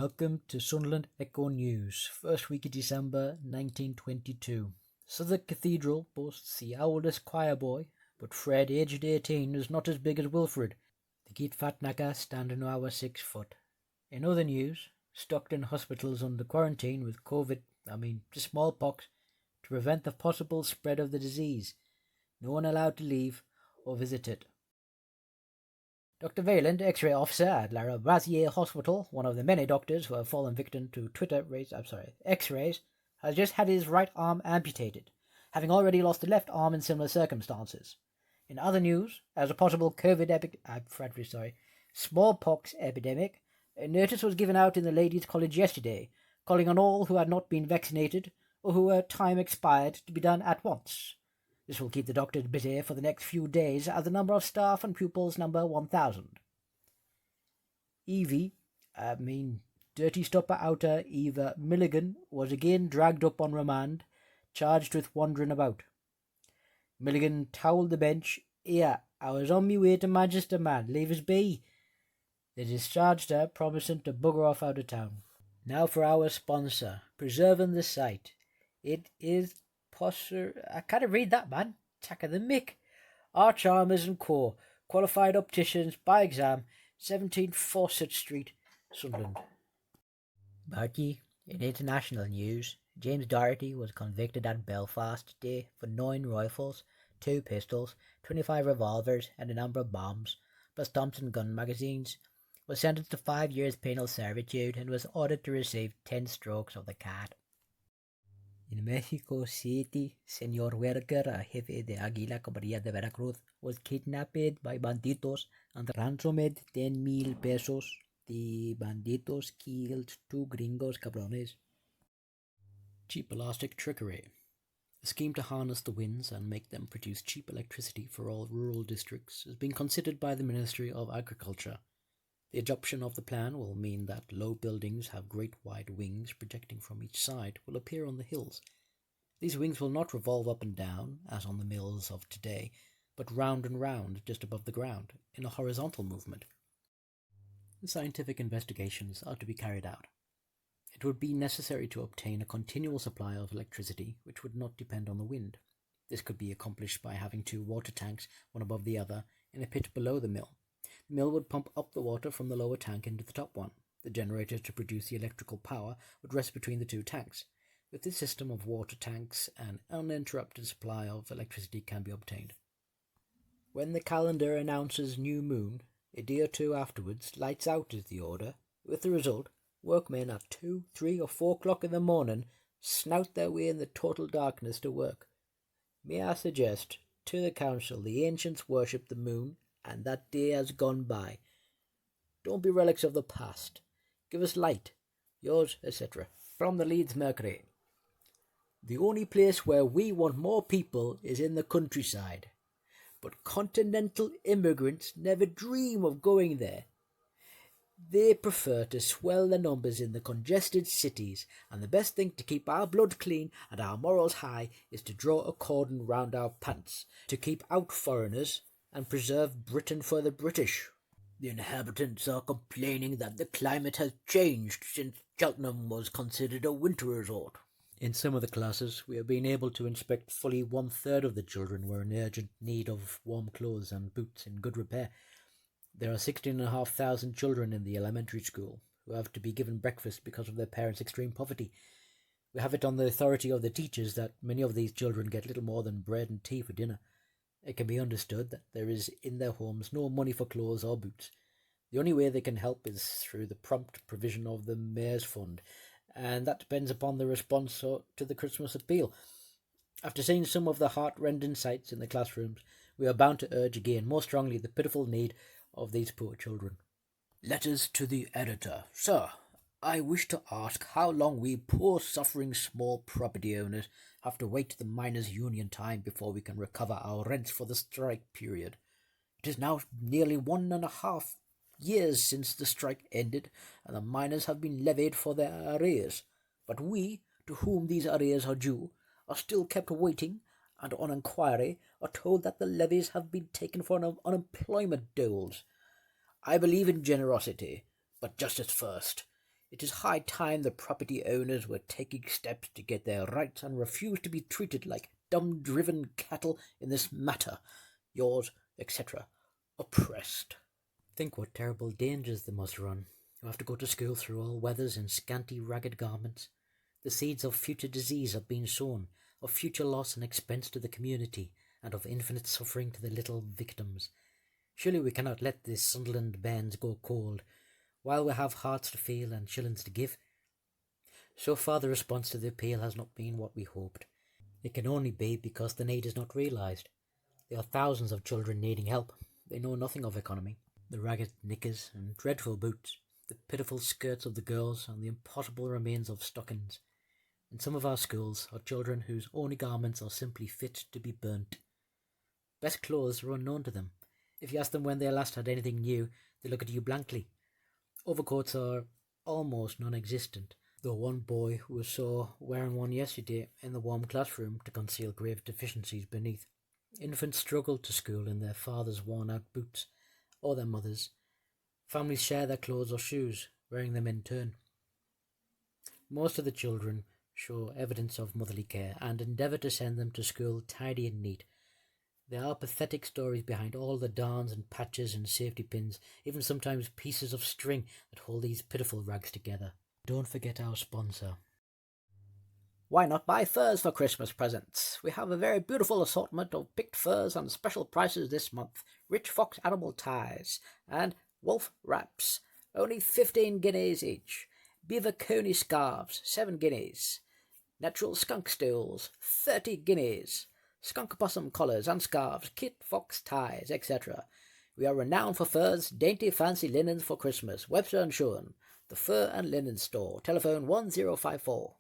Welcome to Sunderland Echo News, first week of December 1922. Southwark Cathedral boasts the oldest choir boy, but Fred, aged 18, is not as big as Wilfred. The Gate Fat Knacker standing now 6 foot. In other news, Stockton Hospital's under quarantine with smallpox, to prevent the possible spread of the disease. No one allowed to leave or visit it. Dr. Valand, X-ray officer at La Razier Hospital, one of the many doctors who have fallen victim to X-rays, has just had his right arm amputated, having already lost the left arm in similar circumstances. In other news, as a possible smallpox epidemic, a notice was given out in the ladies' college yesterday, calling on all who had not been vaccinated or who were time expired to be done at once. This will keep the doctors busy for the next few days as the number of staff and pupils number 1,000. Dirty stopper outer Eva Milligan was again dragged up on remand, charged with wandering about. Milligan towelled the bench. "Here, I was on me way to Manchester, man, leave us be." They discharged her, promising to bugger off out of town. Now for our sponsor, preserving the site. It is I can't read that, man. Tack of the mick. Arch Armours and Co. Qualified opticians by exam, 17 Fawcett Street, Sunderland. Bertie, in international news, James Doherty was convicted at Belfast today for 9 rifles, 2 pistols, 25 revolvers and a number of bombs, plus Thompson gun magazines. Was sentenced to 5 years penal servitude and was ordered to receive 10 strokes of the cat. In Mexico City, Señor worker, a jefe de Águila Camarilla de Veracruz, was kidnapped by banditos and ransomed 10,000 pesos. The banditos killed 2 gringos cabrones. Cheap elastic trickery. A scheme to harness the winds and make them produce cheap electricity for all rural districts has been considered by the Ministry of Agriculture. The adoption of the plan will mean that low buildings have great wide wings projecting from each side will appear on the hills. These wings will not revolve up and down, as on the mills of today, but round and round just above the ground, in a horizontal movement. Scientific investigations are to be carried out. It would be necessary to obtain a continual supply of electricity which would not depend on the wind. This could be accomplished by having 2 water tanks, one above the other, in a pit below the mill. The mill would pump up the water from the lower tank into the top one. The generators to produce the electrical power would rest between the 2 tanks. With this system of water tanks, an uninterrupted supply of electricity can be obtained. When the calendar announces new moon, a day or 2 afterwards, lights out is the order, with the result, workmen at 2, 3 or 4 o'clock in the morning snout their way in the total darkness to work. May I suggest to the council the ancients worshipped the moon, and that day has gone by. Don't be relics of the past. Give us light. Yours, etc. From the Leeds Mercury. The only place where we want more people is in the countryside. But continental immigrants never dream of going there. They prefer to swell the numbers in the congested cities, and the best thing to keep our blood clean and our morals high is to draw a cordon round our pants, to keep out foreigners and preserve Britain for the British. The inhabitants are complaining that the climate has changed since Cheltenham was considered a winter resort. In some of the classes, we have been able to inspect fully 1/3 of the children were in urgent need of warm clothes and boots in good repair. There are 16,500 children in the elementary school who have to be given breakfast because of their parents' extreme poverty. We have it on the authority of the teachers that many of these children get little more than bread and tea for dinner. It can be understood that there is in their homes no money for clothes or boots. The only way they can help is through the prompt provision of the Mayor's Fund, and that depends upon the response to the Christmas appeal. After seeing some of the heart-rending sights in the classrooms, we are bound to urge again more strongly the pitiful need of these poor children. Letters to the editor. Sir, I wish to ask how long we poor suffering small property owners have to wait to the miners' union time before we can recover our rents for the strike period. It is now nearly 1.5 years since the strike ended, and the miners have been levied for their arrears. But we, to whom these arrears are due, are still kept waiting, and on inquiry are told that the levies have been taken for unemployment doles. I believe in generosity, but justice first. It is high time the property owners were taking steps to get their rights and refuse to be treated like dumb-driven cattle in this matter. Yours, etc., Oppressed. Think what terrible dangers they must run, who have to go to school through all weathers in scanty, ragged garments. The seeds of future disease have been sown, of future loss and expense to the community, and of infinite suffering to the little victims. Surely we cannot let these Sunderland bairns go cold, while we have hearts to feel and shillings to give. So far the response to the appeal has not been what we hoped. It can only be because the need is not realised. There are thousands of children needing help. They know nothing of economy. The ragged knickers and dreadful boots, the pitiful skirts of the girls, and the impossible remains of stockings. In some of our schools are children whose only garments are simply fit to be burnt. Best clothes are unknown to them. If you ask them when they last had anything new, they look at you blankly. Overcoats are almost non-existent, though one boy who was saw wearing one yesterday in the warm classroom to conceal grave deficiencies beneath. Infants struggle to school in their fathers' worn-out boots, or their mothers. Families share their clothes or shoes, wearing them in turn. Most of the children show evidence of motherly care and endeavour to send them to school tidy and neat. There are pathetic stories behind all the darns and patches and safety pins, even sometimes pieces of string that hold these pitiful rags together. Don't forget our sponsor. Why not buy furs for Christmas presents? We have a very beautiful assortment of picked furs on special prices this month. Rich fox animal ties and wolf wraps, only 15 guineas each. Beaver coney scarves, 7 guineas. Natural skunk stools, 30 guineas. Skunk possum collars and scarves, kit fox ties, etc. We are renowned for furs, dainty fancy linens for Christmas. Webster and Schuhen, the Fur and Linen Store. Telephone 1054.